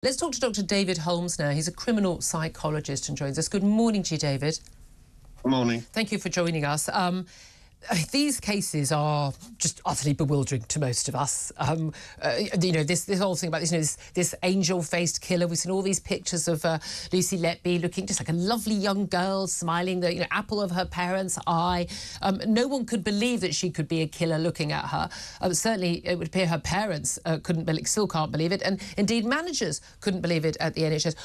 Let's talk to Dr David Holmes now. He's a criminal psychologist and joins us. Good morning to you, David. Good morning. Thank you for joining us. These cases are just utterly bewildering to most of us. You know, this whole thing about this angel-faced killer. We've seen all these pictures of Lucy Letby looking just like a lovely young girl, smiling, the apple of her parents' eye. No one could believe that she could be a killer looking at her. Certainly, it would appear her parents still can't believe it, and indeed managers couldn't believe it at the NHS.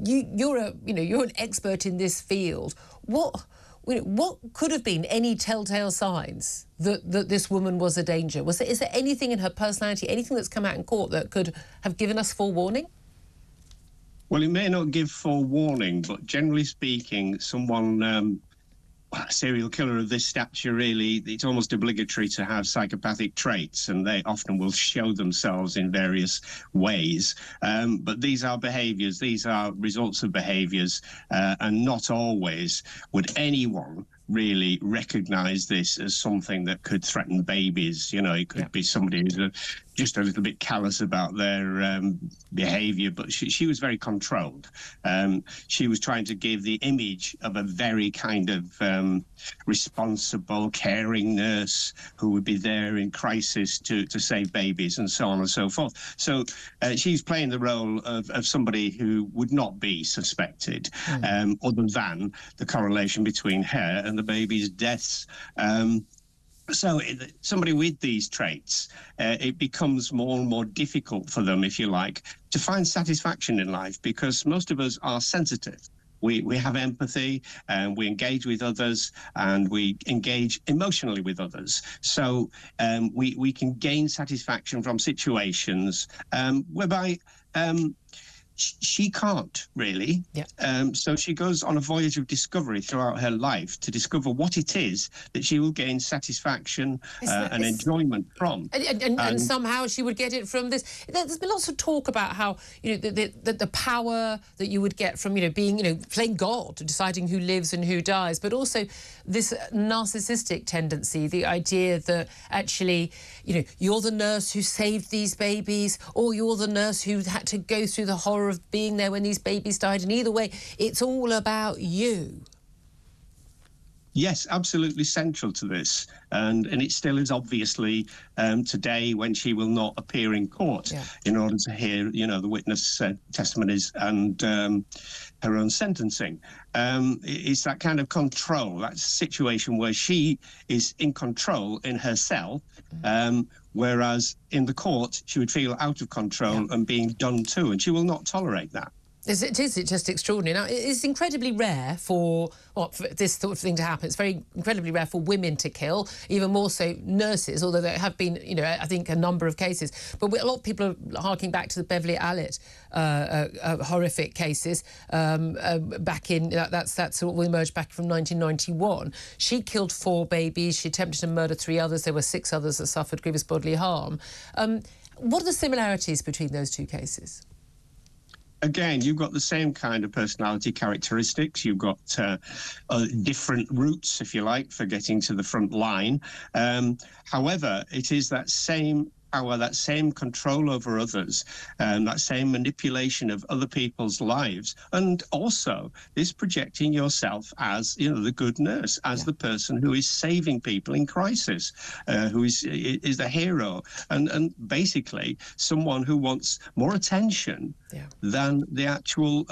You're an expert in this field. What could have been any telltale signs that this woman was a danger? Is there anything in her personality, anything that's come out in court that could have given us forewarning? Well, it may not give forewarning, but generally speaking, someone, a serial killer of this stature, really, it's almost obligatory to have psychopathic traits, and they often will show themselves in various ways. But these are behaviours, these are results of behaviours, and not always would anyone really recognise this as something that could threaten babies. You know, it could be somebody who's just a little bit callous about their behaviour, but she was very controlled. She was trying to give the image of a very kind of responsible, caring nurse who would be there in crisis to save babies and so on and so forth. So she's playing the role of somebody who would not be suspected, other than the correlation between her and the baby's deaths. So somebody with these traits, it becomes more and more difficult for them, if you like, to find satisfaction in life, because most of us are sensitive. We have empathy, and we engage with others, and we engage emotionally with others. So we can gain satisfaction from situations whereby she can't really. So she goes on a voyage of discovery throughout her life to discover what it is that she will gain satisfaction and enjoyment from. And somehow she would get it from this. There's been lots of talk about how, the power that you would get from, being, playing God, deciding who lives and who dies, but also this narcissistic tendency, the idea that actually, you're the nurse who saved these babies, or you're the nurse who had to go through the horror of being there when these babies died, and either way, it's all about you. Yes, absolutely central to this, and it still is, obviously, today, when she will not appear in court in order to hear, the witness testimonies and her own sentencing. It's that kind of control, that situation where she is in control in herself, whereas in the court she would feel out of control and being done to, and she will not tolerate that. It's just extraordinary. Now, it's incredibly rare for this sort of thing to happen. It's very incredibly rare for women to kill, even more so nurses, although there have been, I think, a number of cases. But a lot of people are harking back to the Beverly Allitt horrific cases back in, that's sort of emerged back from 1991. She killed 4 babies. She attempted to murder 3 others. There were 6 others that suffered grievous bodily harm. What are the similarities between those 2 cases? Again, you've got the same kind of personality characteristics. You've got different routes, if you like, for getting to the front line. However, it is that same power, that same control over others, that same manipulation of other people's lives, and also this projecting yourself as, the good nurse, as the person who is saving people in crisis, who is the hero, and basically someone who wants more attention than the actual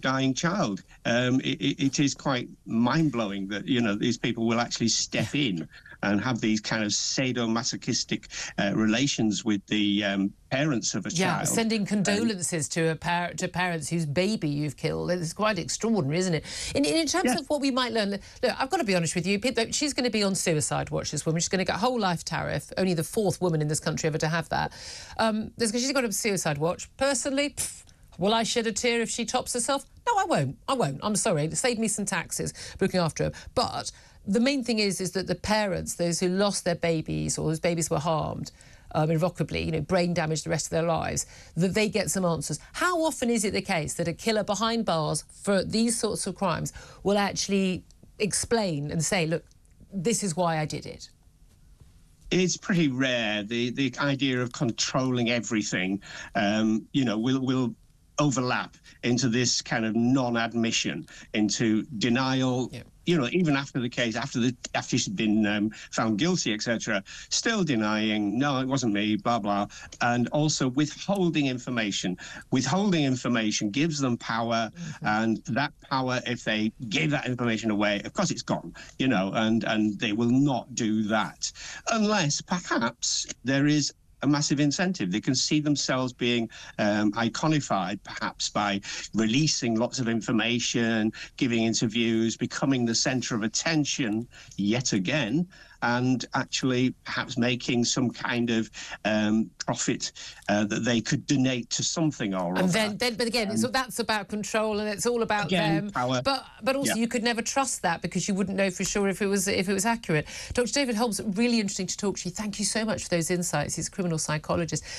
dying child. It is quite mind-blowing that, these people will actually step in and have these kind of sadomasochistic relations with the parents of a child. Sending condolences to parents whose baby you've killed. It's quite extraordinary, isn't it? In terms of what we might learn, look, I've got to be honest with you, she's going to be on suicide watch, this woman. She's going to get a whole life tariff, only the 4th woman in this country ever to have that. She's got a suicide watch. Personally, will I shed a tear if she tops herself? No, I won't. I'm sorry. Save me some taxes looking after her. But the main thing is that the parents, those who lost their babies or whose babies were harmed irrevocably, brain damage the rest of their lives, that they get some answers. How often is it the case that a killer behind bars for these sorts of crimes will actually explain and say, look, this is why I did it? It's pretty rare. The idea of controlling everything, you know, will overlap into this kind of non-admission, into denial. Yeah. You know, even after the case, after she's been found guilty, etc., still denying, no, it wasn't me, blah, blah. And also withholding information. Withholding information gives them power, and that power, if they give that information away, of course it's gone, you know, and they will not do that. Unless, perhaps, there is a massive incentive. They can see themselves being iconified, perhaps by releasing lots of information, giving interviews, becoming the centre of attention yet again, and actually perhaps making some kind of profit that they could donate to something or other. And then, but again, so that's about control, and it's all about them. Power. But also, you could never trust that because you wouldn't know for sure if it was accurate. Dr. David Holmes, really interesting to talk to you. Thank you so much for those insights. He's a criminal psychologist.